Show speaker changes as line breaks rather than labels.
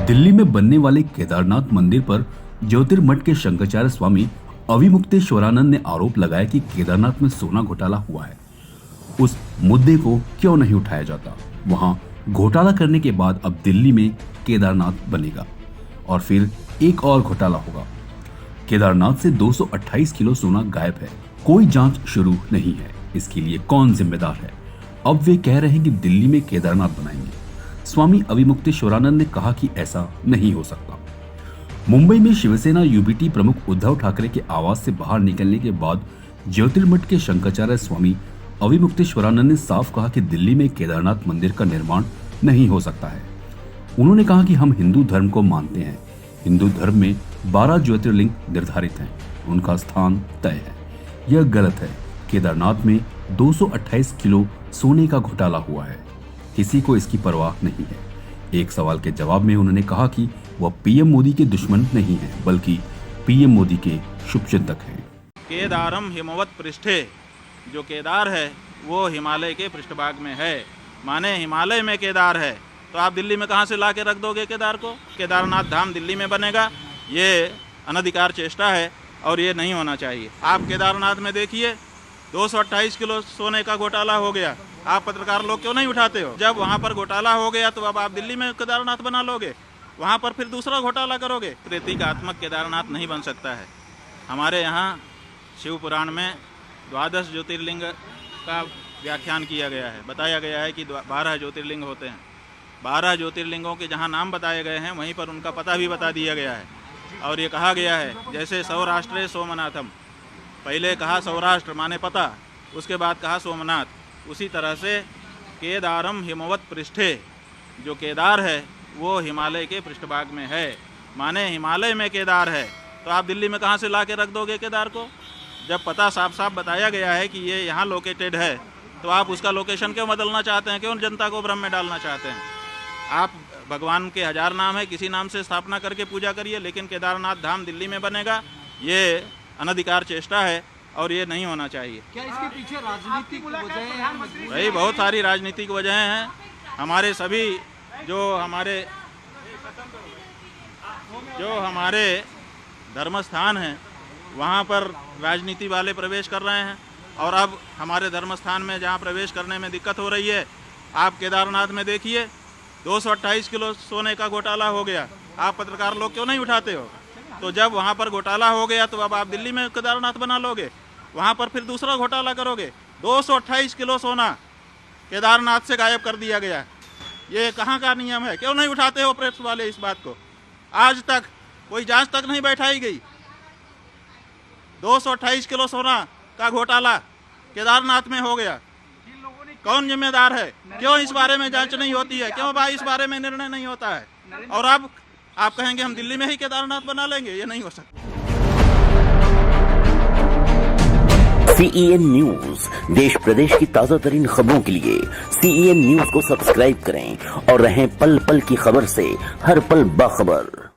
दिल्ली में बनने वाले केदारनाथ मंदिर पर ज्योतिर्मठ के शंकराचार्य स्वामी अविमुक्तेश्वरानंद ने आरोप लगाया कि केदारनाथ में सोना घोटाला हुआ है। उस मुद्दे को क्यों नहीं उठाया जाता? वहां घोटाला करने के बाद अब दिल्ली में केदारनाथ बनेगा और फिर एक और घोटाला होगा। केदारनाथ से 228 किलो सोना गायब है, कोई जांच शुरू नहीं है। इसके लिए कौन जिम्मेदार है? अब वे कह रहे हैं कि दिल्ली में केदारनाथ बनाएंगे। स्वामी अविमुक्तेश्वरानंद ने कहा कि ऐसा नहीं हो सकता। मुंबई में शिवसेना यूबीटी प्रमुख उद्धव ठाकरे के आवास से बाहर निकलने के बाद ज्योतिर्मठ के शंकराचार्य स्वामी अविमुक्तेश्वरानंद ने साफ कहा कि दिल्ली में केदारनाथ मंदिर का निर्माण नहीं हो सकता है। उन्होंने कहा कि हम हिंदू धर्म को मानते हैं। हिंदू धर्म में 12 ज्योतिर्लिंग निर्धारित हैं, उनका स्थान तय है। यह गलत है। केदारनाथ में 228 किलो सोने का घोटाला हुआ है, किसी को इसकी परवाह नहीं है। एक सवाल के जवाब में उन्होंने कहा कि वह पीएम मोदी के दुश्मन नहीं है, बल्कि पीएम मोदी के शुभचिंतक हैं।
केदारम हिमवत पृष्ठे, जो केदार है वो हिमालय के पृष्ठभाग में है, माने हिमालय में केदार है। तो आप दिल्ली में कहाँ से ला के रख दोगे केदार को? केदारनाथ धाम दिल्ली में बनेगा, ये अनधिकार चेष्टा है और ये नहीं होना चाहिए। आप केदारनाथ में देखिए 228 किलो सोने का घोटाला हो गया। आप पत्रकार लोग क्यों नहीं उठाते हो? जब वहाँ पर घोटाला हो गया तो अब आप दिल्ली में केदारनाथ बना लोगे, वहाँ पर फिर दूसरा घोटाला करोगे। प्रतीकात्मक केदारनाथ नहीं बन सकता है। हमारे यहाँ शिव पुराण में 12 ज्योतिर्लिंग का व्याख्यान किया गया है। बताया गया है कि 12 ज्योतिर्लिंग होते हैं। 12 ज्योतिर्लिंगों के जहाँ नाम बताए गए हैं वहीं पर उनका पता भी बता दिया गया है। और ये कहा गया है जैसे सौराष्ट्रे सोमनाथम, पहले कहा सौराष्ट्र माने पता, उसके बाद कहा सोमनाथ। उसी तरह से केदारम हिमवत पृष्ठे, जो केदार है वो हिमालय के पृष्ठभाग में है, माने हिमालय में केदार है। तो आप दिल्ली में कहाँ से ला के रख दोगे केदार को? जब पता साफ साफ बताया गया है कि ये यहाँ लोकेटेड है, तो आप उसका लोकेशन क्यों बदलना चाहते हैं? क्यों जनता को भ्रम में डालना चाहते हैं? आप भगवान के 1000 नाम है, किसी नाम से स्थापना करके पूजा करिए, लेकिन केदारनाथ धाम दिल्ली में बनेगा, ये अनधिकार चेष्टा है और ये नहीं होना चाहिए।
क्या इसके पीछे राजनीतिक वजहें हैं?
भाई बहुत सारी राजनीतिक वजहें हैं। हमारे सभी जो हमारे धर्म स्थान हैं वहाँ पर राजनीति वाले प्रवेश कर रहे हैं और अब हमारे धर्म स्थान में जहाँ प्रवेश करने में दिक्कत हो रही है। आप केदारनाथ में देखिए 228 किलो सोने का घोटाला हो गया। आप पत्रकार लोग क्यों नहीं उठाते हो? तो जब वहाँ पर घोटाला हो गया तो अब आप दिल्ली में केदारनाथ बना लोगे, वहाँ पर फिर दूसरा घोटाला करोगे। 228 किलो सोना केदारनाथ से गायब कर दिया गया। ये कहाँ का नियम है? क्यों नहीं उठाते हो प्रेस वाले इस बात को? आज तक कोई जांच तक नहीं बैठाई गई। 228 किलो सोना का घोटाला केदारनाथ में हो गया। कौन जिम्मेदार है? क्यों इस बारे में जांच नहीं होती है? क्यों भाई इस बारे में निर्णय नहीं होता है? और अब आप कहेंगे हम दिल्ली में ही केदारनाथ बना लेंगे, ये नहीं हो सकता।
CEN न्यूज, देश प्रदेश की ताजा तरीन खबरों के लिए CEN न्यूज को सब्सक्राइब करें और रहें पल पल की खबर से हर पल बाखबर।